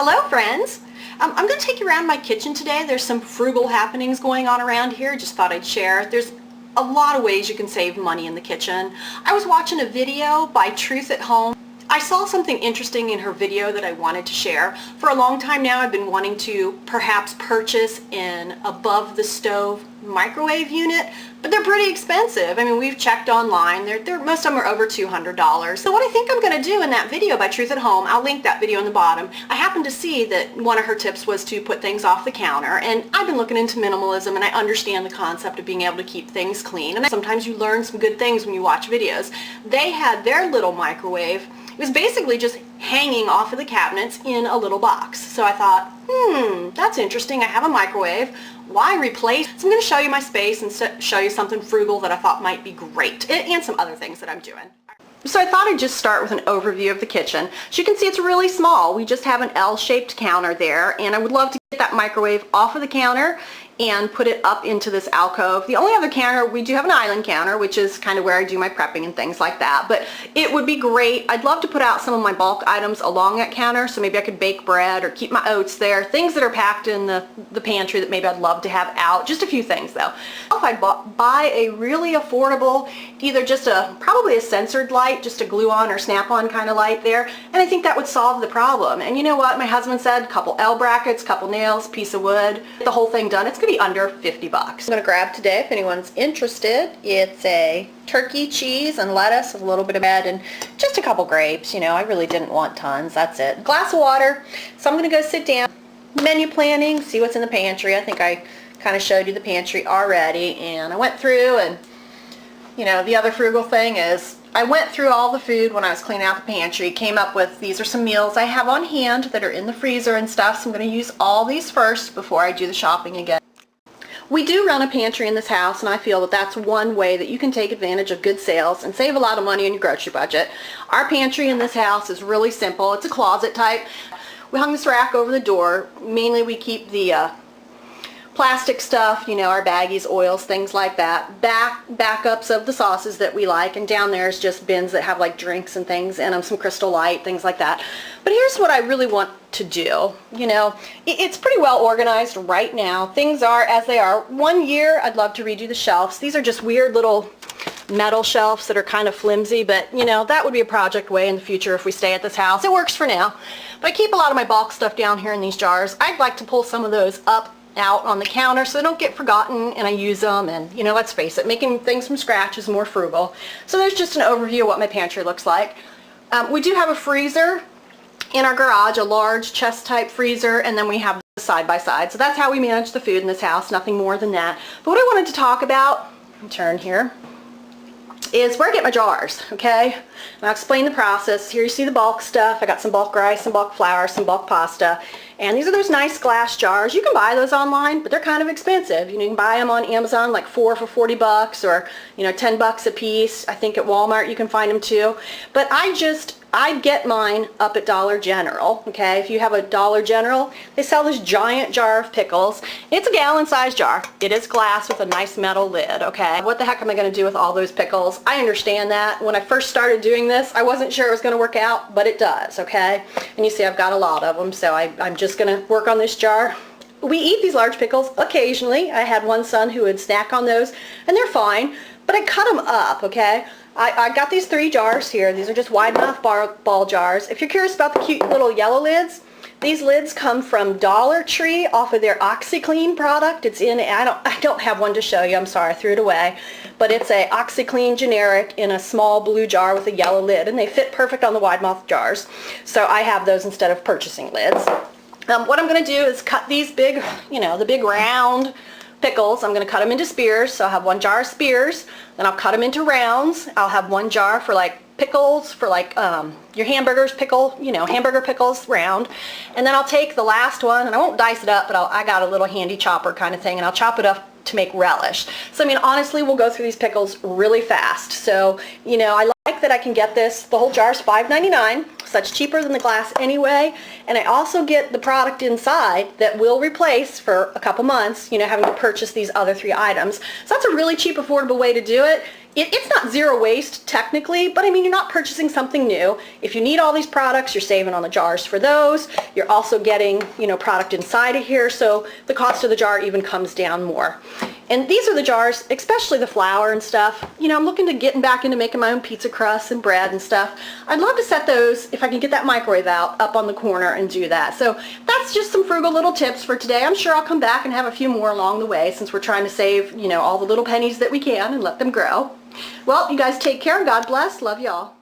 Hello friends! I'm going to take you around my kitchen today. There's some frugal happenings going on around here. Just thought I'd share. There's a lot of ways you can save money in the kitchen. I was watching a video by Truth at Home. I saw something interesting in her video that I wanted to share. For a long time now I've been wanting to perhaps purchase an above the stove microwave unit, but they're pretty expensive. I mean, we've checked online. Most of them are over $200. So what I think I'm going to do in that video by Truth at Home, I'll link that video in the bottom. I happened to see that one of her tips was to put things off the counter, and I've been looking into minimalism and I understand the concept of being able to keep things clean, and sometimes you learn some good things when you watch videos. They had their little microwave. It was basically just hanging off of the cabinets in a little box. So I thought, that's interesting. I have a microwave. Why replace? So I'm going to show you my space and show you something frugal that I thought might be great, and some other things that I'm doing. So I thought I'd just start with an overview of the kitchen. As you can see, it's really small. We just have an L-shaped counter there, and I would love to get that microwave off of the counter and put it up into this alcove. The only other counter, we do have an island counter, which is kind of where I do my prepping and things like that, but it would be great. I'd love to put out some of my bulk items along that counter, so maybe I could bake bread or keep my oats there, things that are packed in the pantry that maybe I'd love to have out. Just a few things though. If I buy a really affordable, either just probably a sensored light, just a glue on or snap on kind of light there, and I think that would solve the problem. And you know what my husband said? Couple L brackets, couple nails, piece of wood, the whole thing done. It's gonna be under $50. I'm going to grab today, if anyone's interested, it's a turkey, cheese, and lettuce, a little bit of bread, and just a couple grapes. You know, I really didn't want tons. That's it. A glass of water. So I'm going to go sit down, menu planning, see what's in the pantry. I think I kind of showed you the pantry already, and I went through, and you know, the other frugal thing is I went through all the food when I was cleaning out the pantry, came up with these are some meals I have on hand that are in the freezer and stuff, so I'm going to use all these first before I do the shopping again. We do run a pantry in this house, and I feel that that's one way that you can take advantage of good sales and save a lot of money on your grocery budget. Our pantry in this house is really simple. It's a closet type. We hung this rack over the door. Mainly we keep the plastic stuff, you know, our baggies, oils, things like that. Backups of the sauces that we like, and down there is just bins that have like drinks and things in them, some Crystal Light, things like that. But here's what I really want to do. You know, it's pretty well organized right now. Things are as they are. One year I'd love to redo the shelves. These are just weird little metal shelves that are kind of flimsy, but you know, that would be a project way in the future if we stay at this house. It works for now. But I keep a lot of my bulk stuff down here in these jars. I'd like to pull some of those up out on the counter so they don't get forgotten and I use them, and you know, let's face it, making things from scratch is more frugal. So there's just an overview of what my pantry looks like. We do have a freezer in our garage, a large chest type freezer, and then we have the side by side. So that's how we manage the food in this house, nothing more than that. But what I wanted to talk about, turn here, is where I get my jars, okay? And I'll explain the process. Here you see the bulk stuff. I got some bulk rice, some bulk flour, some bulk pasta. And these are those nice glass jars. You can buy those online, but they're kind of expensive. You know, you can buy them on Amazon, like 4 for $40, or you know, $10 a piece. I think at Walmart you can find them too. But I get mine up at Dollar General, okay? If you have a Dollar General, they sell this giant jar of pickles. It's a gallon-sized jar. It is glass with a nice metal lid, okay? What the heck am I going to do with all those pickles? I understand that. When I first started doing this, I wasn't sure it was going to work out, but it does, okay? And you see I've got a lot of them, so I'm just going to work on this jar. We eat these large pickles occasionally. I had one son who would snack on those, and they're fine, but I cut them up, okay? I got these 3 jars here. These are just wide mouth ball jars. If you're curious about the cute little yellow lids, these lids come from Dollar Tree off of their OxyClean product. It's in, I don't have one to show you, I'm sorry, I threw it away. But it's a OxyClean generic in a small blue jar with a yellow lid, and they fit perfect on the wide mouth jars. So I have those instead of purchasing lids. What I'm going to do is cut these big, you know, the big round pickles. I'm going to cut them into spears, so I'll have 1 jar of spears, then I'll cut them into rounds. I'll have 1 jar for like pickles, for like your hamburgers, hamburger pickles round, and then I'll take the last one, and I won't dice it up, but I got a little handy chopper kind of thing, and I'll chop it up to make relish. So I mean, honestly, we'll go through these pickles really fast. So you know, I like that I can get this, the whole jar is $5.99, so that's cheaper than the glass anyway, and I also get the product inside that will replace for a couple months, you know, having to purchase these other 3 items. So that's a really cheap, affordable way to do it. It's not zero waste technically, but I mean, you're not purchasing something new. If you need all these products, you're saving on the jars for those. You're also getting, product inside of here, so the cost of the jar even comes down more. And these are the jars, especially the flour and stuff. I'm looking to getting back into making my own pizza crusts and bread and stuff. I'd love to set those, if I can get that microwave out, up on the corner and do that. So that's just some frugal little tips for today. I'm sure I'll come back and have a few more along the way since we're trying to save, all the little pennies that we can and let them grow. Well, you guys take care. God bless. Love y'all.